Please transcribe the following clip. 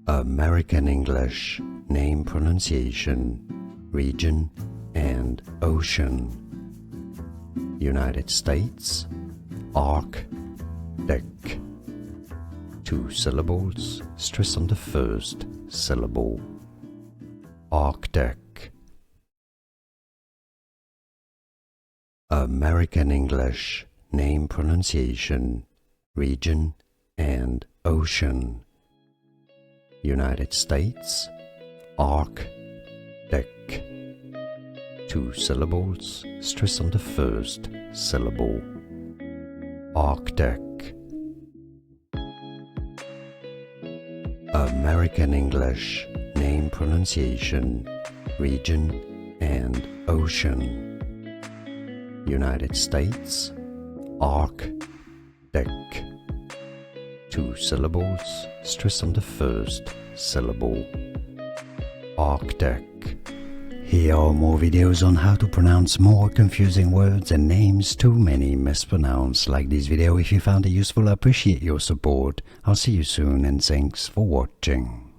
American English, name pronunciation, region and ocean. United States, Arctic. 2 syllables, stress on the first syllable. Arctic. American English, name pronunciation, region and ocean. United States, Arctic. 2 syllables, stress on the first syllable. Arctic. American English, name pronunciation, region and ocean. United States, Arctic. 2 syllables, stress on the first syllable. Arctic. Here are more videos on how to pronounce more confusing words and names too many mispronounced. Like this video if you found it useful. I appreciate your support. I'll see you soon and thanks for watching.